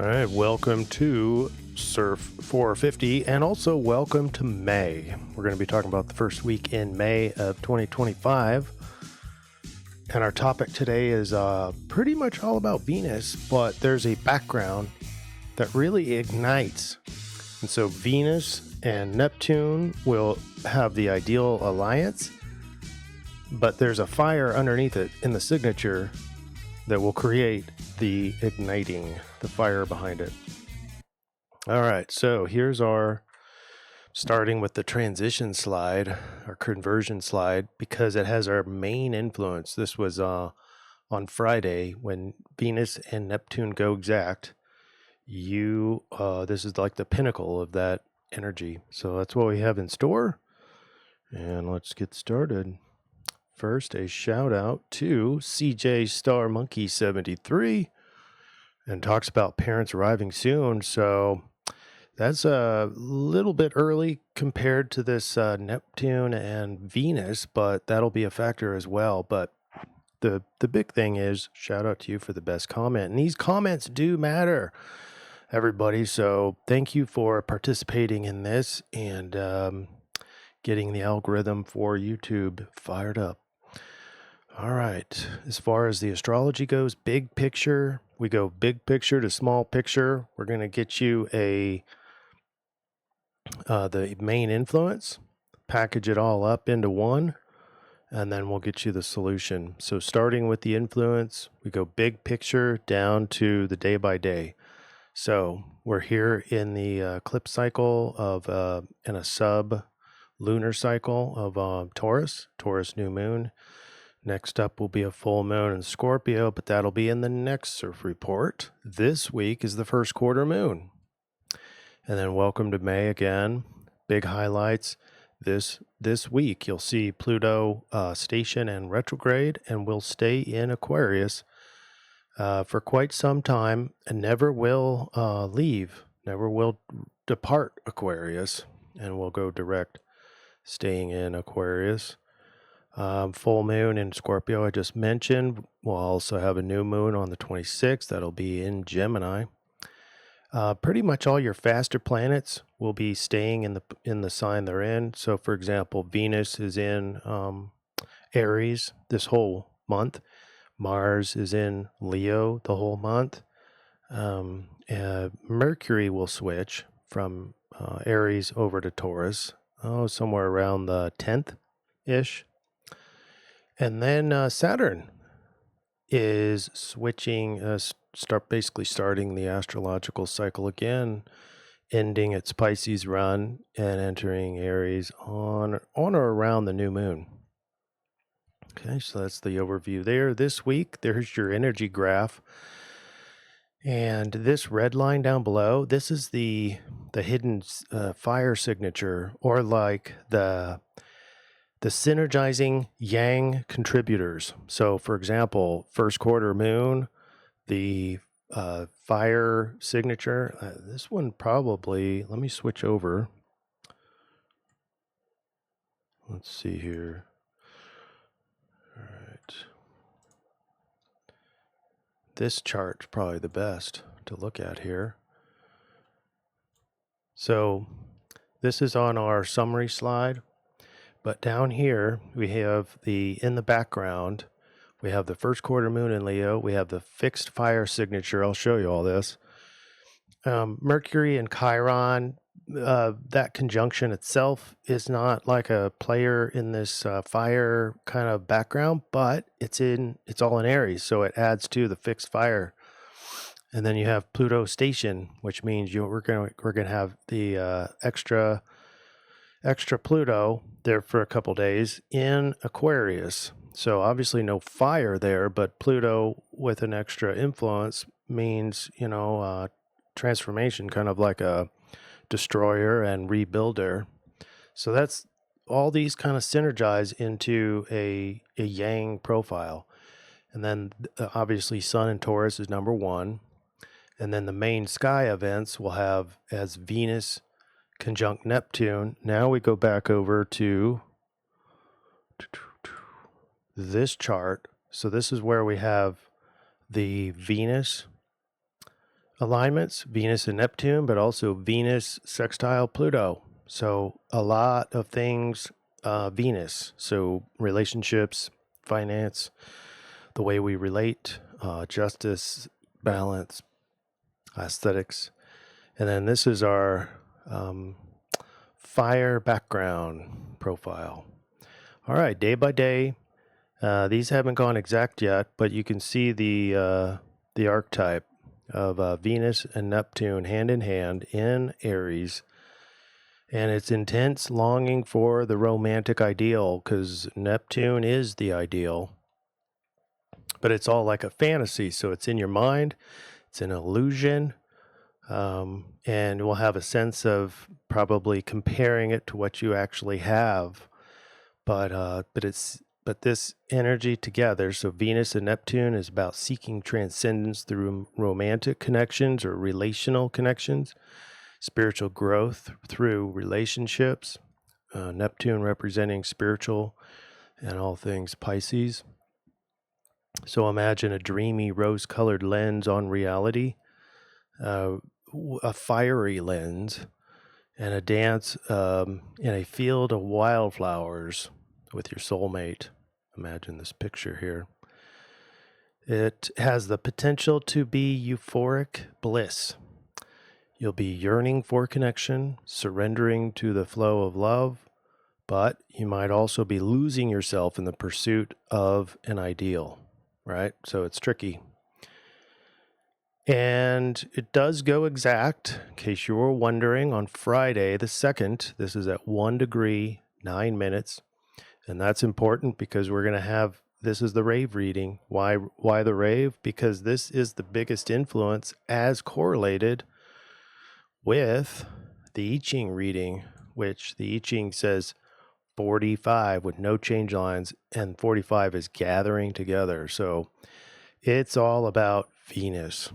All right, welcome to CIRF 450 and also welcome to May. We're going to be talking about the first week in May of 2025. And our topic today is pretty much all about Venus, but there's a background that really ignites. And so Venus and Neptune will have the ideal alliance, but there's a fire underneath it in the signature that will create the igniting, the fire behind it. All right, so here's our, starting with the transition slide, our conversion slide, because it has our main influence. This was on Friday when Venus and Neptune go exact. This is like the pinnacle of that energy. So that's what we have in store. And let's get started. First, a shout out to CJ Star Monkey 73 and talks about parents arriving soon. So that's a little bit early compared to this Neptune and Venus, but that'll be a factor as well. But the big thing is, shout out to you for the best comment. And these comments do matter, everybody. So thank you for participating in this and getting the algorithm for YouTube fired up. All right, as far as the astrology goes, big picture, we go big picture to small picture. We're going to get you the main influence, package it all up into one, and then we'll get you the solution. So starting with the influence, we go big picture down to the day by day. So we're here in the eclipse cycle of in a sub lunar cycle of Taurus new moon. Next up will be a full moon in Scorpio, but that'll be in the next CIRF report. This week is the first quarter moon. And then welcome to May again. Big highlights. This week you'll see Pluto station and retrograde, and will stay in Aquarius for quite some time and never will leave, never will depart Aquarius, and will go direct, staying in Aquarius. Full moon in Scorpio, I just mentioned. We'll also have a new moon on the 26th. That'll be in Gemini. Pretty much all your faster planets will be staying in the sign they're in. So, for example, Venus is in Aries this whole month. Mars is in Leo the whole month. Mercury will switch from Aries over to Taurus, somewhere around the 10th-ish. And then Saturn is switching, basically starting the astrological cycle again, ending its Pisces run and entering Aries on or around the new moon. Okay, so that's the overview there. This week, there's your energy graph. And this red line down below, this is the hidden fire signature, or like the synergizing yang contributors. So, for example, first quarter moon, the fire signature, this one probably, let me switch over. Let's see here. All right. This chart's probably the best to look at here. So, this is on our summary slide. But down here, we have in the background, we have the first quarter moon in Leo. We have the fixed fire signature. I'll show you all this. Mercury and Chiron, that conjunction itself is not like a player in this fire kind of background, but it's all in Aries, so it adds to the fixed fire. And then you have Pluto station, which means we're gonna have the extra Pluto there for a couple days in Aquarius. So obviously no fire there, but Pluto with an extra influence means, transformation, kind of like a destroyer and rebuilder. So that's all these kind of synergize into a yang profile. And then obviously Sun in Taurus is number one. And then the main sky events will have as Venus conjunct Neptune. Now we go back over to this chart. So this is where we have the Venus alignments, Venus and Neptune, but also Venus sextile Pluto. So a lot of things, Venus. So relationships, finance, the way we relate, justice, balance, aesthetics. And then this is our fire background profile. All right, day by day. These haven't gone exact yet, but you can see the archetype of Venus and Neptune hand in hand in Aries. And it's intense longing for the romantic ideal, because Neptune is the ideal. But it's all like a fantasy. So it's in your mind, it's an illusion. And we'll have a sense of probably comparing it to what you actually have. But this energy together, so Venus and Neptune is about seeking transcendence through romantic connections or relational connections, spiritual growth through relationships, Neptune representing spiritual and all things Pisces. So imagine a dreamy rose-colored lens on reality, a fiery lens, and a dance in a field of wildflowers with your soulmate. Imagine this picture here. It has the potential to be euphoric bliss. You'll be yearning for connection, surrendering to the flow of love, but you might also be losing yourself in the pursuit of an ideal, right? So it's tricky. And it does go exact, in case you were wondering, on Friday the 2nd. This is at 1 degree, 9 minutes. And that's important because we're going to have, this is the RAVE reading. Why the RAVE? Because this is the biggest influence as correlated with the I-Ching reading, which the I-Ching says 45 with no change lines, and 45 is gathering together. So it's all about Venus.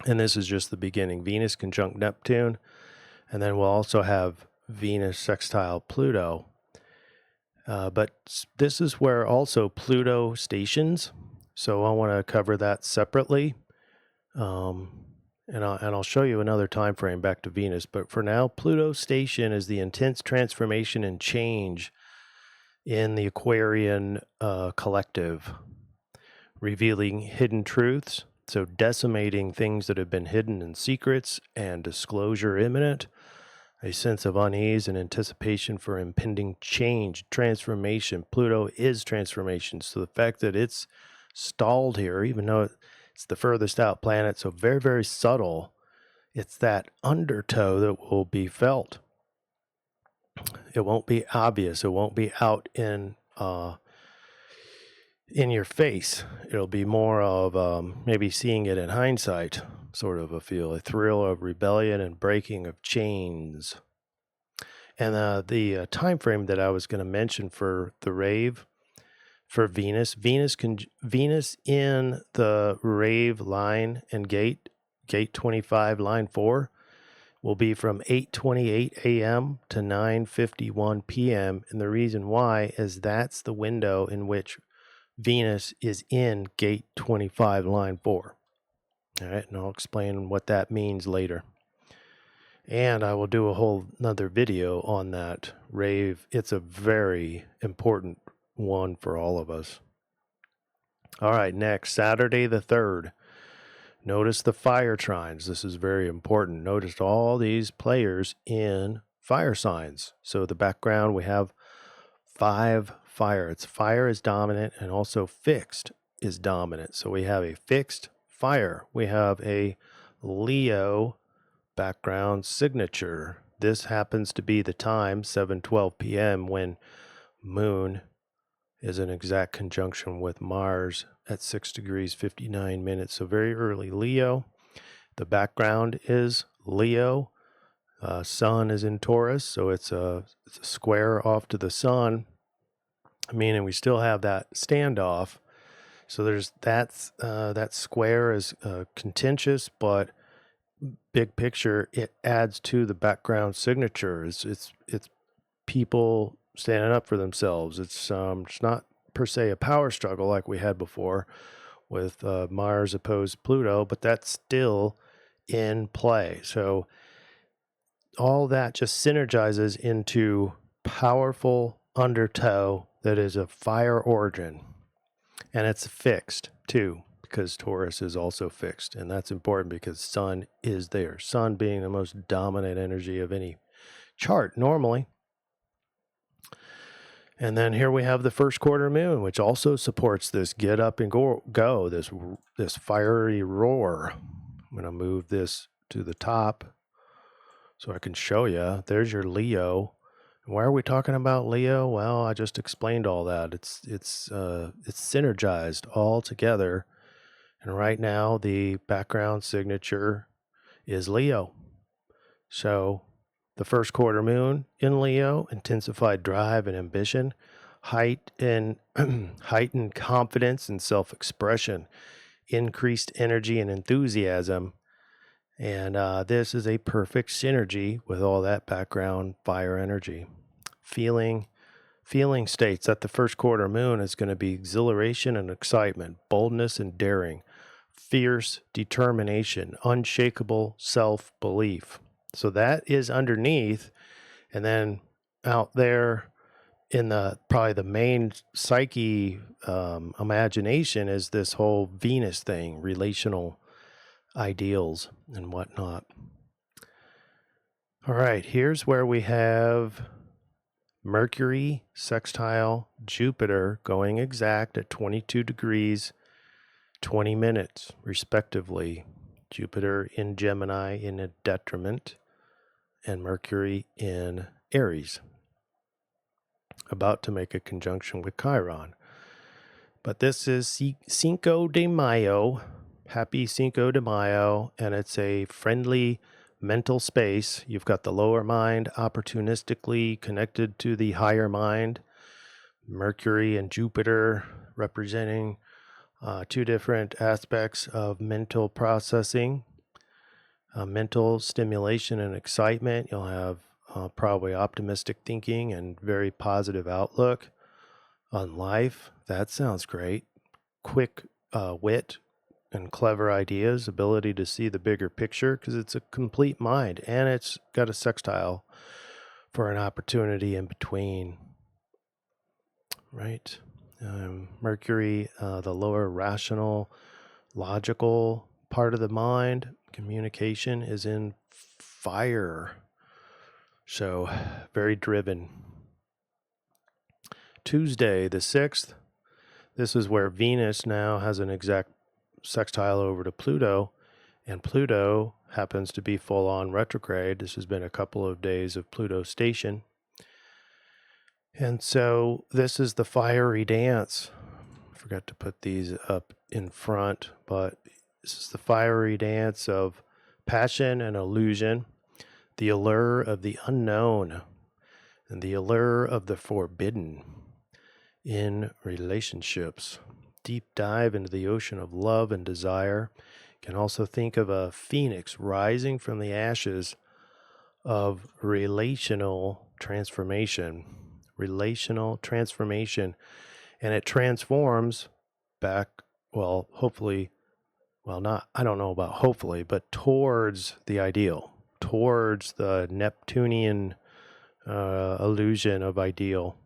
And this is just the beginning. Venus conjunct Neptune. And then we'll also have Venus sextile Pluto. But this is where also Pluto stations. So I want to cover that separately. And I'll show you another time frame back to Venus. But for now, Pluto station is the intense transformation and change in the Aquarian collective, revealing hidden truths. So decimating things that have been hidden in secrets and disclosure imminent, a sense of unease and anticipation for impending change, transformation. Pluto is transformation. So the fact that it's stalled here, even though it's the furthest out planet, so very, very subtle, it's that undertow that will be felt. It won't be obvious. It won't be out in your face. It'll be more of maybe seeing it in hindsight, sort of a feel, a thrill of rebellion and breaking of chains. And the time frame that I was going to mention for the RAVE, for Venus in the RAVE line and gate 25, line 4, will be from 8:28 a.m. to 9:51 p.m. And the reason why is that's the window in which Venus is in gate 25, line 4. All right, and I'll explain what that means later. And I will do a whole another video on that RAVE. It's a very important one for all of us. All right, next, Saturday the 3rd. Notice the fire trines. This is very important. Notice all these players in fire signs. So the background, we have 5 fire. It's fire is dominant, and also fixed is dominant. So we have a fixed fire. We have a Leo background signature. This happens to be the time, 7:12 p.m., when Moon is in exact conjunction with Mars at 6 degrees 59 minutes. So very early Leo. The background is Leo. Sun is in Taurus, so it's a square off to the sun, meaning we still have that standoff. So there's that square is contentious, but big picture, it adds to the background signature. It's people standing up for themselves. It's not per se a power struggle like we had before, with Mars opposed Pluto, but that's still in play. So all that just synergizes into powerful undertow that is a fire origin. And it's fixed too, because Taurus is also fixed. And that's important because Sun is there. Sun being the most dominant energy of any chart normally. And then here we have the first quarter moon, which also supports this get up and go, this fiery roar. I'm going to move this to the top so I can show you. There's your Leo. Why are we talking about Leo? Well, I just explained all that. It's synergized all together. And right now the background signature is Leo. So the first quarter moon in Leo, intensified drive and ambition, heightened confidence and self-expression, increased energy and enthusiasm. And this is a perfect synergy with all that background fire energy. Feeling states that the first quarter moon is going to be exhilaration and excitement, boldness and daring, fierce determination, unshakable self-belief. So that is underneath, and then out there in probably the main psyche imagination is this whole Venus thing, relational ideals and whatnot. All right, here's where we have Mercury sextile Jupiter going exact at 22 degrees, 20 minutes, respectively. Jupiter in Gemini in a detriment, and Mercury in Aries, about to make a conjunction with Chiron. But this is Cinco de Mayo, happy Cinco de Mayo, and it's a friendly mental space. You've got the lower mind opportunistically connected to the higher mind. Mercury and Jupiter representing two different aspects of mental processing, mental stimulation and excitement. You'll have probably optimistic thinking and very positive outlook on life. That sounds great. Quick wit and clever ideas, ability to see the bigger picture because it's a complete mind, and it's got a sextile for an opportunity in between, right? Mercury, the lower rational, logical part of the mind, communication is in fire. So very driven. Tuesday, the 6th, this is where Venus now has an exact sextile over to Pluto, and Pluto happens to be full on retrograde. This has been a couple of days of Pluto station. And so this is the fiery dance. I forgot to put these up in front, but this is the fiery dance of passion and illusion, the allure of the unknown, and the allure of the forbidden in relationships. Deep dive into the ocean of love and desire. You can also think of a phoenix rising from the ashes of relational transformation, and it transforms back, well, hopefully, well, not, I don't know about hopefully, but towards the ideal, towards the Neptunian illusion of ideal.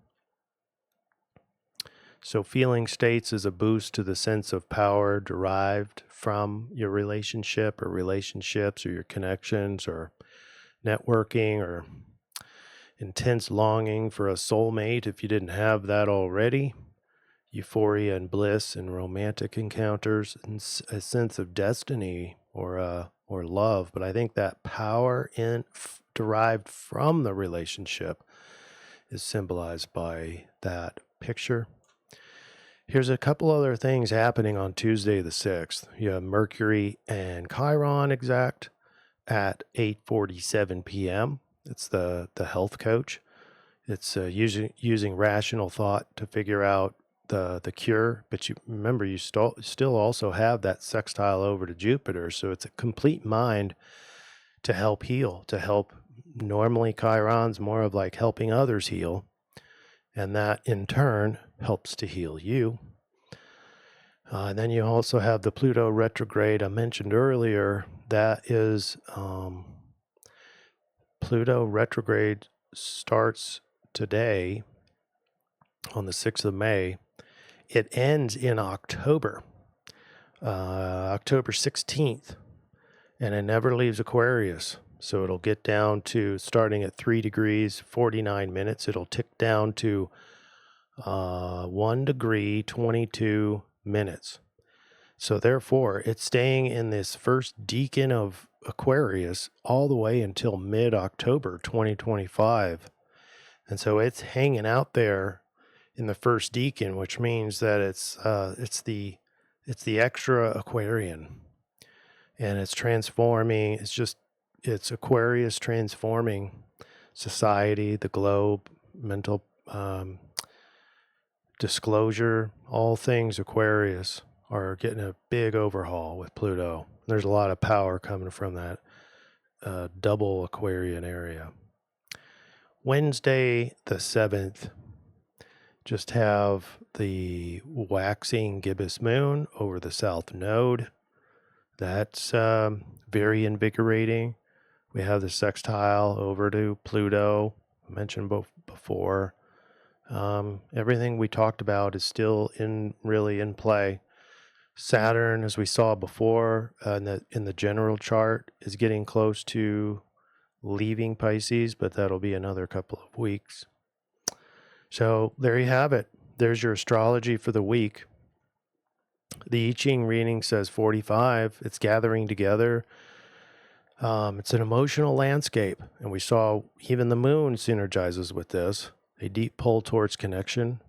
So feeling states is a boost to the sense of power derived from your relationship or relationships or your connections or networking or intense longing for a soulmate if you didn't have that already. Euphoria and bliss and romantic encounters and a sense of destiny or love. But I think that power derived from the relationship is symbolized by that picture. Here's a couple other things happening on Tuesday the 6th. You have Mercury and Chiron exact at 8:47 p.m. It's the health coach. It's using rational thought to figure out the cure. But you remember, you still also have that sextile over to Jupiter. So it's a complete mind to help heal, to help. Normally Chiron's more of like helping others heal. And that in turn helps to heal you. And then you also have the Pluto retrograde I mentioned earlier. That is Pluto retrograde starts today on the 6th of May. It ends in October, October 16th, and it never leaves Aquarius. So it'll get down to, starting at 3 degrees, 49 minutes, it'll tick down to 1 degree, 22 minutes. So therefore, it's staying in this first decan of Aquarius all the way until mid-October 2025. And so it's hanging out there in the first decan, which means that it's the extra Aquarian, and it's transforming. It's Aquarius transforming society, the globe, mental disclosure, all things Aquarius are getting a big overhaul with Pluto. There's a lot of power coming from that double Aquarian area. Wednesday the 7th, just have the waxing gibbous moon over the south node. That's very invigorating. We have the sextile over to Pluto, I mentioned before. Everything we talked about is still really in play. Saturn, as we saw before in the general chart, is getting close to leaving Pisces, but that'll be another couple of weeks. So there you have it. There's your astrology for the week. The I-Ching reading says 45. It's gathering together. It's an emotional landscape, and we saw even the moon synergizes with this. A deep pull towards connection,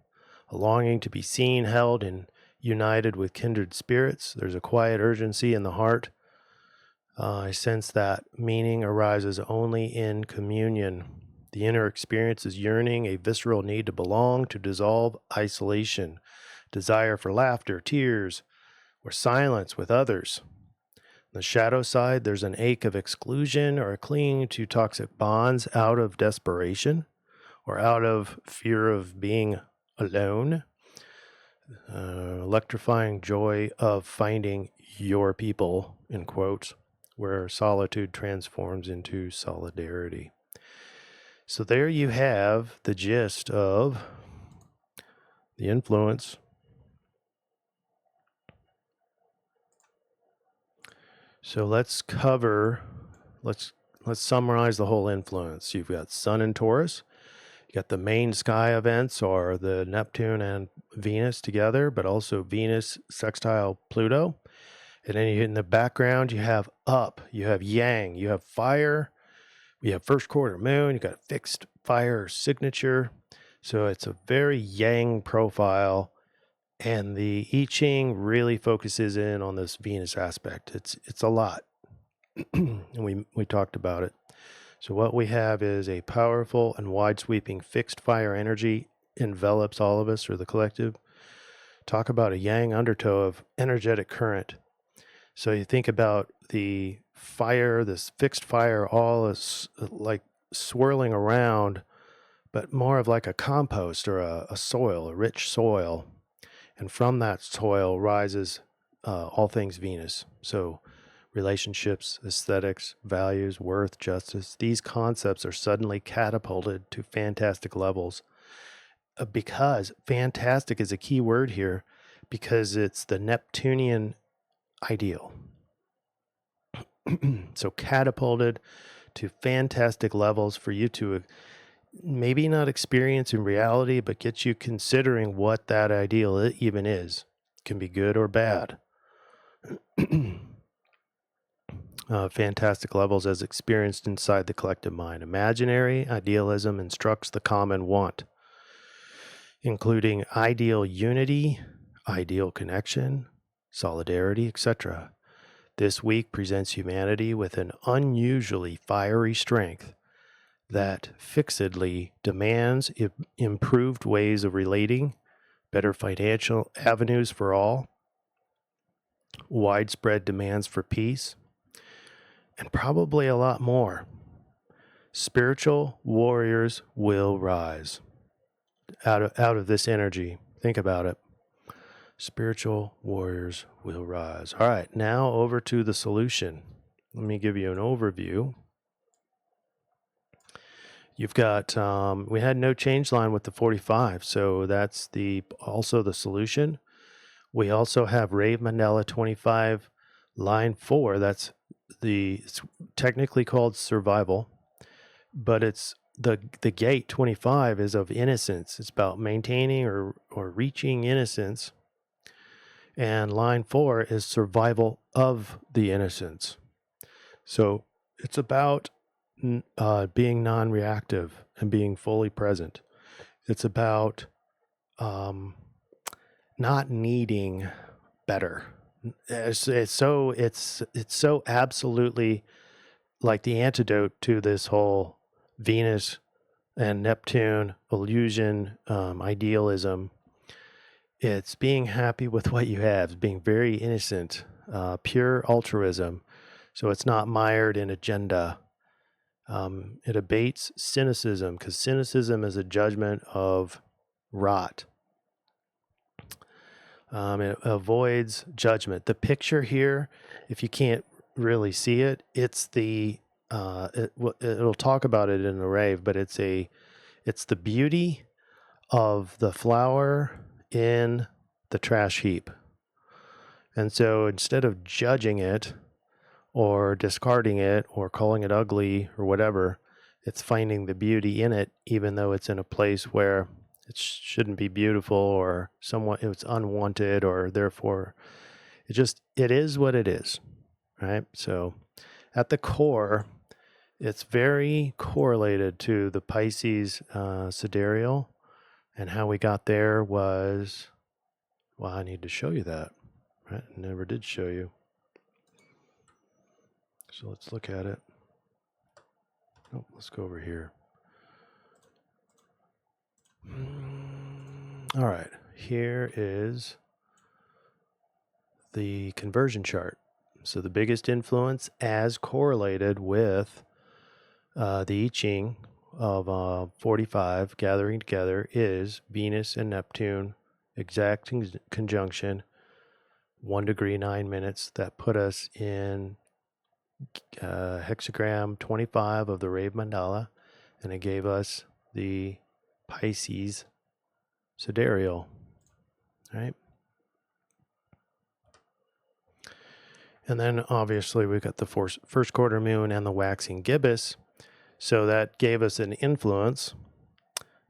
a longing to be seen, held, and united with kindred spirits. There's a quiet urgency in the heart. I sense that meaning arises only in communion. The inner experience is yearning, a visceral need to belong, to dissolve isolation, desire for laughter, tears, or silence with others. On the shadow side, there's an ache of exclusion or a clinging to toxic bonds out of desperation or out of fear of being alone. Electrifying joy of finding your people, in quotes, where solitude transforms into solidarity. So there you have the gist of the influence. So let's summarize the whole influence. You've got Sun and Taurus. You got the main sky events are the Neptune and Venus together, but also Venus sextile Pluto. And then in the background, you have up, you have yang, you have fire, we have first quarter moon, you got fixed fire signature. So it's a very yang profile. And the I-Ching really focuses in on this Venus aspect. It's a lot. And we talked about it. So what we have is a powerful and wide-sweeping fixed fire energy envelops all of us, or the collective. Talk about a yang undertow of energetic current. So you think about the fire, this fixed fire, all is like swirling around, but more of like a compost or a soil, a rich soil. And from that soil rises all things Venus. So relationships, aesthetics, values, worth, justice, these concepts are suddenly catapulted to fantastic levels. Because fantastic is a key word here, because it's the Neptunian ideal. So catapulted to fantastic levels for you to maybe not experience in reality, but get you considering what that ideal even is. It can be good or bad. Fantastic levels as experienced inside the collective mind. Imaginary idealism instructs the common want, including ideal unity, ideal connection, solidarity, etc. This week presents humanity with an unusually fiery strength that fixedly demands improved ways of relating, better financial avenues for all, widespread demands for peace, and probably a lot more. Spiritual warriors will rise out of this energy. Think about it. Spiritual warriors will rise. All right, now over to the solution. Let me give you an overview. You've got, we had no change line with the 45, so that's also the solution. We also have RAVE Mandela 25, line 4. That's it's technically called survival, but it's the gate 25 is of innocence. It's about maintaining or reaching innocence. And line 4 is survival of the innocence. So it's about being non-reactive and being fully present. It's about not needing better. It's so absolutely like the antidote to this whole Venus and Neptune illusion, idealism. It's being happy with what you have, being very innocent, pure altruism. So it's not mired in agenda. It abates cynicism, because cynicism is a judgment of rot. It avoids judgment. The picture here, if you can't really see it, it's it'll talk about it in the rave, but it's the beauty of the flower in the trash heap. And so instead of judging it or discarding it or calling it ugly or whatever, it's finding the beauty in it, even though it's in a place where it shouldn't be beautiful or it's unwanted, or therefore it is what it is, right? So at the core, it's very correlated to the Pisces sidereal, and how we got there was, well, I need to show you that, right? I never did show you. So let's look at it. Oh, let's go over here. All right, here is the conversion chart. So the biggest influence as correlated with the I-Ching of 45 gathering together is Venus and Neptune, exact conjunction, 1 degree 9 minutes. That put us in hexagram 25 of the RAVE mandala, and it gave us the Pisces sidereal, right? And then obviously we got the first quarter moon and the waxing gibbous. So that gave us an influence.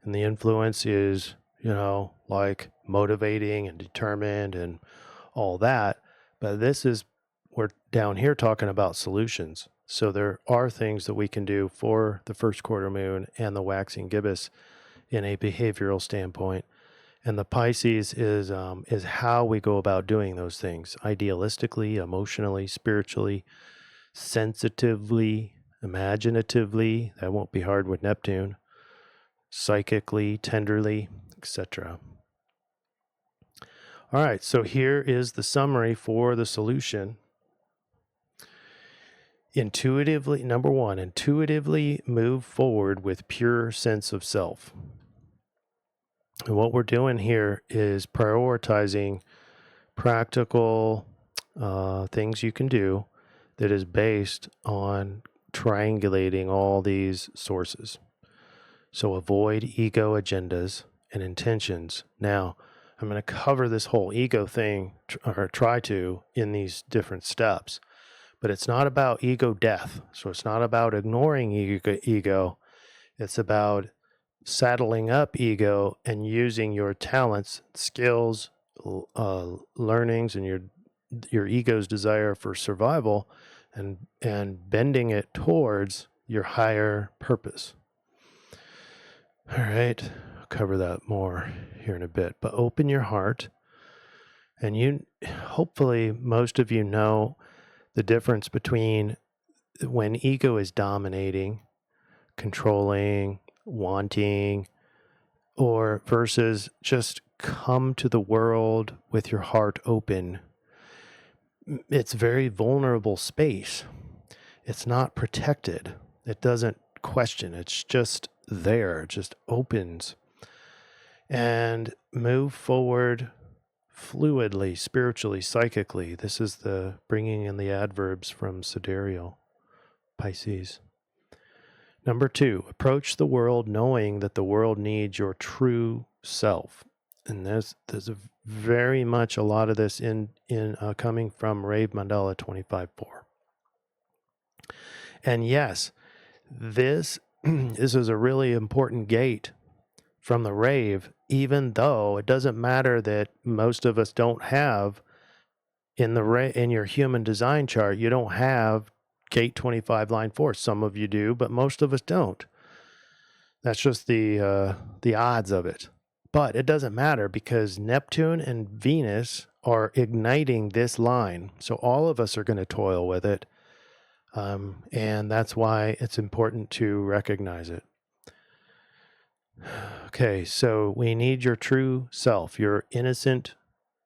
And the influence is, like motivating and determined and all that. But we're down here talking about solutions. So there are things that we can do for the first quarter moon and the waxing gibbous in a behavioral standpoint. And the Pisces is how we go about doing those things, idealistically, emotionally, spiritually, sensitively, imaginatively. That won't be hard with Neptune. Psychically, tenderly, etc. All right, so here is the summary for the solution. Intuitively, number 1, intuitively move forward with pure sense of self. And what we're doing here is prioritizing practical things you can do that is based on triangulating all these sources. So avoid ego agendas and intentions. Now, I'm going to cover this whole ego thing, or try to, in these different steps. But it's not about ego death. So it's not about ignoring ego. It's about saddling up ego and using your talents, skills, learnings, and your ego's desire for survival, and bending it towards your higher purpose. All right, I'll cover that more here in a bit. But open your heart, and hopefully most of you know the difference between when ego is dominating, controlling, wanting, or versus just come to the world with your heart open. It's very vulnerable space. It's not protected. It doesn't question. It's just there. It just opens. And move forward fluidly, spiritually, psychically. This is the bringing in the adverbs from Sidereal, Pisces. Number 2, approach the world knowing that the world needs your true self. And there's very much a lot of this in coming from RAVE Mandala 25.4. And yes, this is a really important gate from the RAVE, even though it doesn't matter that most of us don't have in your human design chart, you don't have gate 25 line 4. Some of you do, but most of us don't. That's just the odds of it. But it doesn't matter because Neptune and Venus are igniting this line. So all of us are going to toil with it. And that's why it's important to recognize it. Okay, so we need your true self, your innocent,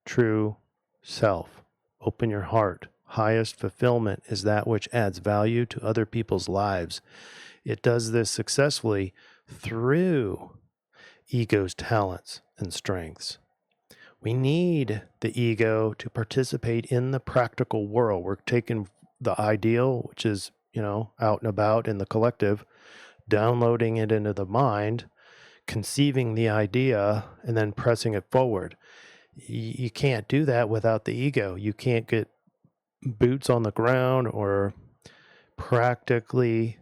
true self. Open your heart. Highest fulfillment is that which adds value to other people's lives. It does this successfully through ego's talents and strengths. We need the ego to participate in the practical world. We're taking the ideal, which is, out and about in the collective, downloading it into the mind, conceiving the idea, and then pressing it forward. You can't do that without the ego. You can't get boots on the ground or practically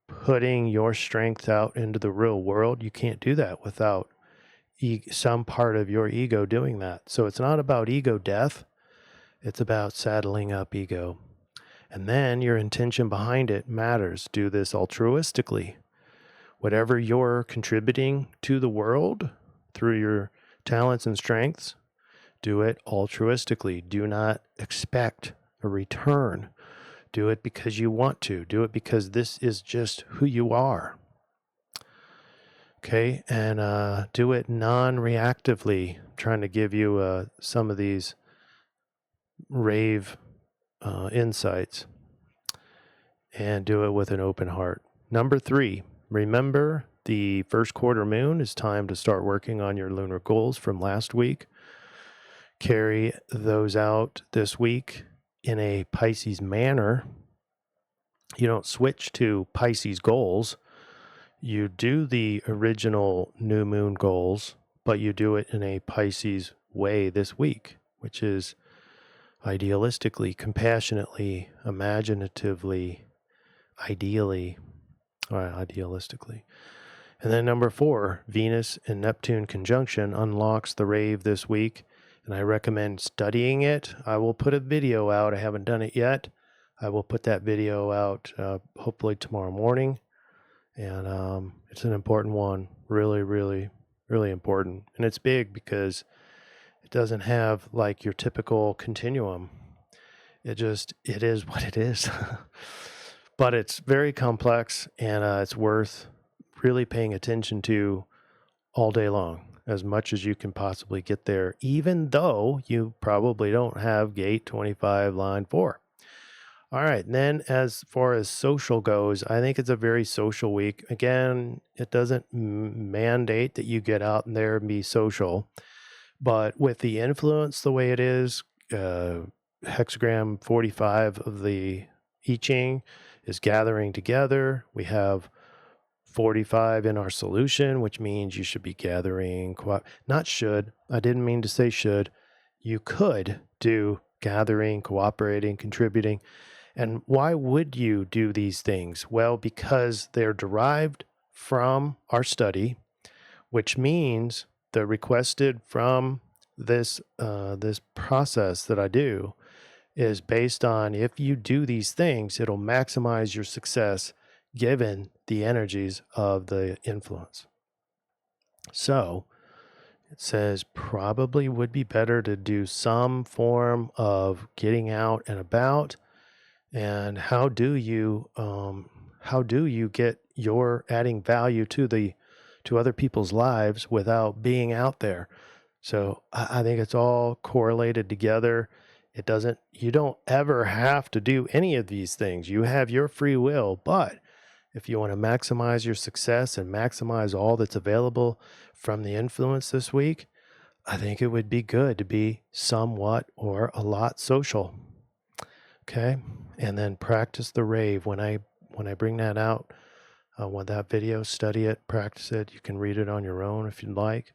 putting your strength out into the real world. You can't do that without some part of your ego doing that. So it's not about ego death. It's about saddling up ego. And then your intention behind it matters. Do this altruistically. Whatever you're contributing to the world through your talents and strengths, do it altruistically. Do not expect a return. Do it because you want to. Do it because this is just who you are. Okay, and do it non-reactively. I'm trying to give you some of these RAVE insights. And do it with an open heart. Number 3, remember the first quarter moon is time to start working on your lunar goals from last week. Carry those out this week in a Pisces manner. You don't switch to Pisces goals. You do the original new moon goals, but you do it in a Pisces way this week, which is idealistically, compassionately, imaginatively, idealistically. And then number 4, Venus and Neptune conjunction unlocks the RAVE this week, and I recommend studying it. I will put a video out. I haven't done it yet. I will put that video out hopefully tomorrow morning, and it's an important one. Really, really, really important. And it's big because it doesn't have like your typical continuum. It is what it is. But it's very complex, and it's worth really paying attention to all day long, as much as you can possibly get there, even though you probably don't have gate 25 line 4. All right, and then as far as social goes, I think it's a very social week. Again, it doesn't mandate that you get out there and be social, but with the influence the way it is, hexagram 45 of the I-Ching is gathering together. We have 45 in our solution, which means you should be gathering, not should, I didn't mean to say should. You could do gathering, cooperating, contributing. And why would you do these things? Well, because they're derived from our study, which means they're requested from this process that I do is based on if you do these things, it'll maximize your success given the energies of the influence. So it says probably would be better to do some form of getting out and about. And how do you get your adding value to other people's lives without being out there? So I think it's all correlated together. You don't ever have to do any of these things. You have your free will, but if you want to maximize your success and maximize all that's available from the influence this week, I think it would be good to be somewhat or a lot social. Okay. And then practice the rave. When I bring that out, when that video, study it, practice it. You can read it on your own if you'd like.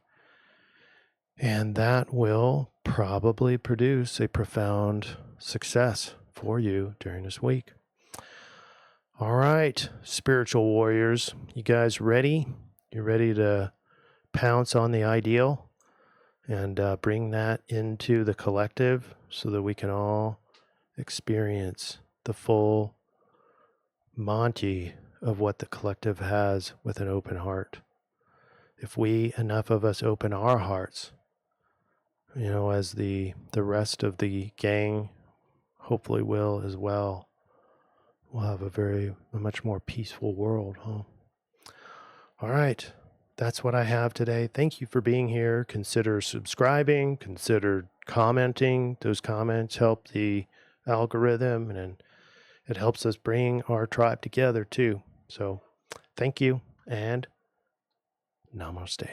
And that will probably produce a profound success for you during this week. All right, spiritual warriors, you guys ready? You ready to pounce on the ideal and bring that into the collective so that we can all experience the full Monty of what the collective has with an open heart? If enough of us open our hearts, as the rest of the gang hopefully will as well, we'll have a much more peaceful world, huh? All right. That's what I have today. Thank you for being here. Consider subscribing, consider commenting. Those comments help the algorithm, and it helps us bring our tribe together too. So thank you, and namaste.